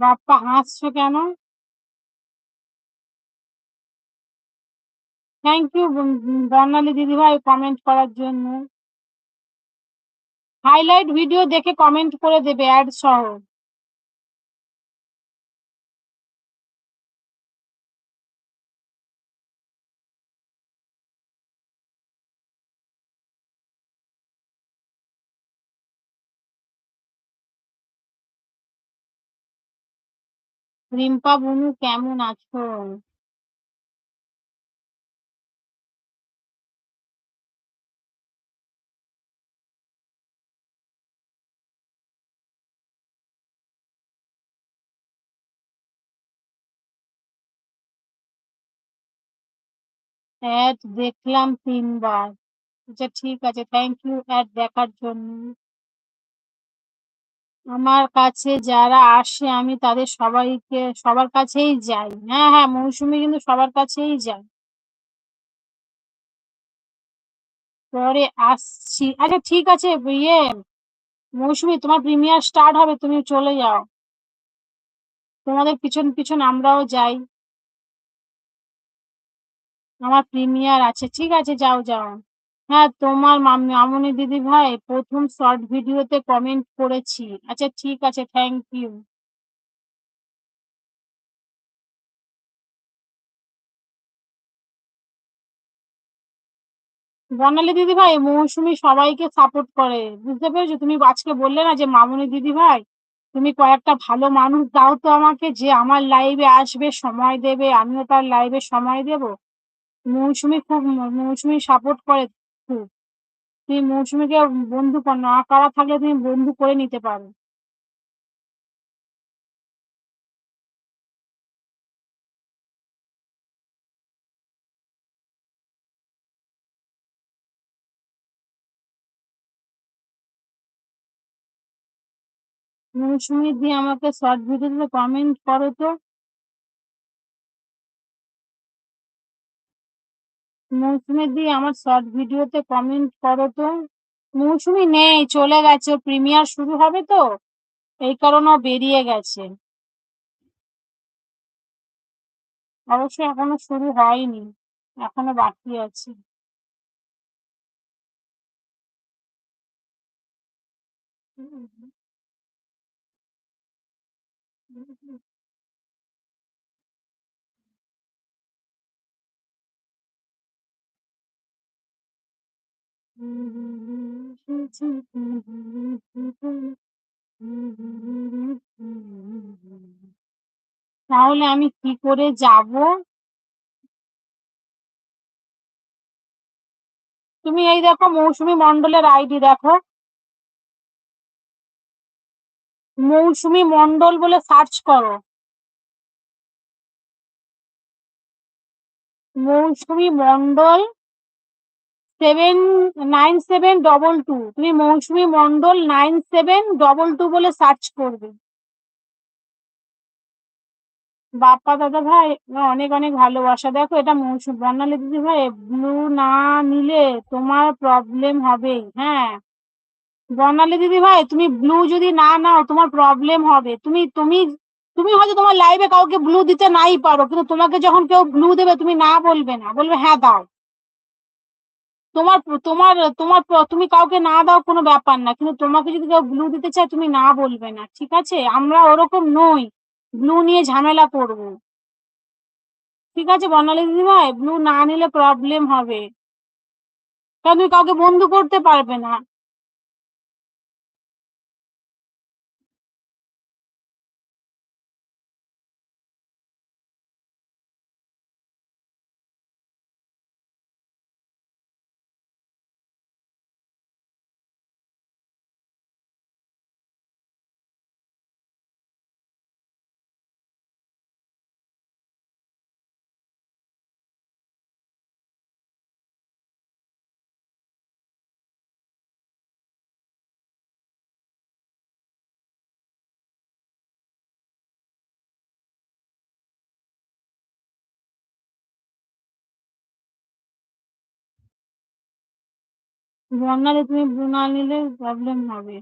বাপ্পা হাসছো কেন? Thank you বর্ণালী দিদিভাই কমেন্ট করার জন্য। হাইলাইট ভিডিও দেখে কমেন্ট করে দেবে অ্যাড সহ। রিম্পা বুনু কেমন আছো? অ্যাড দেখলাম 3 বার। আচ্ছা ঠিক আছে, থ্যাংক ইউ অ্যাড দেখার জন্য। আমার কাছে যারা আসে আমি তাদের সবার কাছেই যাই। হ্যাঁ হ্যাঁ, মৌসুমী কিন্তু সবার কাছেই যায়। পরে আসছি। আচ্ছা ঠিক আছে, ইয়ে মৌসুমী তোমার প্রিমিয়ার স্টার্ট হবে, তুমি চলে যাও। তোমাদের পিছন পিছন আমরাও যাই। আমার প্রিমিয়ার আছে, ঠিক আছে যাও যাও। হ্যাঁ, তোমার মামনি দিদি ভাই প্রথম শর্ট ভিডিওতে কমেন্ট করেছি। আচ্ছা ঠিক আছে, থ্যাংক ইউ। বর্ণালী দিদি ভাই মৌসুমী সবাইকে সাপোর্ট করে, বুঝতে পেরেছো? তুমি আজকে বললে না যে মামনি দিদি ভাই তুমি কয়েকটা ভালো মানুষ দাও তো আমাকে, যে আমার লাইভে আসবে, সময় দেবে, আমিও তার লাইভে সময় দেব। মৌসুমী সাপোর্ট করে খুব। তুমি মৌসুমীকে বন্ধু না করা থাকলে তুমি বন্ধু করে নিতে পারো। মৌসুমী দিয়ে আমাকে শর্ট ভিডিওতে কমেন্ট করো তো। মৌসুমী দিয়ে আমার শর্ট ভিডিওতে কমেন্ট করো তো। মৌসুমী নেই, চলে গেছে, ওর প্রিমিয়ার শুরু হবে তো, এই কারণে ও বেরিয়ে গেছে। অবশ্য এখনো শুরু হয়নি, এখনো বাকি আছে। তাহলে আমি কি করে যাব? তুমি এই দেখো মৌসুমী মন্ডলের আইডি দেখো। মৌসুমী মন্ডল বলে সার্চ করো। মৌসুমী মন্ডল 79722, তুমি মৌসুমী মন্ডল 9722 বলে সার্চ করবে। বাপ্পা দাদা ভাই অনেক অনেক ভালোবাসা। দেখো এটা মৌসুম বর্ণালী দিদি ভাই, ব্লু না নিলে তোমার প্রবলেম হবে। হ্যাঁ বর্ণালী দিদি ভাই, তুমি ব্লু যদি না নাও তোমার প্রবলেম হবে। তুমি তুমি তুমি হয়তো তোমার লাইভে কাউকে ব্লু দিতে নাই পারো, কিন্তু তোমাকে যখন কেউ ব্লু দেবে তুমি না বলবে না, বলবে হ্যাঁ দাও। তোমার তোমার তোমার তুমি কাউকে না দাও কোনো ব্যাপার না, কিন্তু তোমাকে যদি কেউ ব্লু দিতে চায় তুমি না বলবে না, ঠিক আছে? আমরা ওরকম নই ব্লু নিয়ে ঝামেলা করবো। ঠিক আছে বর্ণালী দিদি ভাই, ব্লু না নিলে প্রবলেম হবে, কারণ তুমি কাউকে বন্ধু করতে পারবে না। বর্ণালী তুমি ব্লু না নিলে প্রবলেম হবে।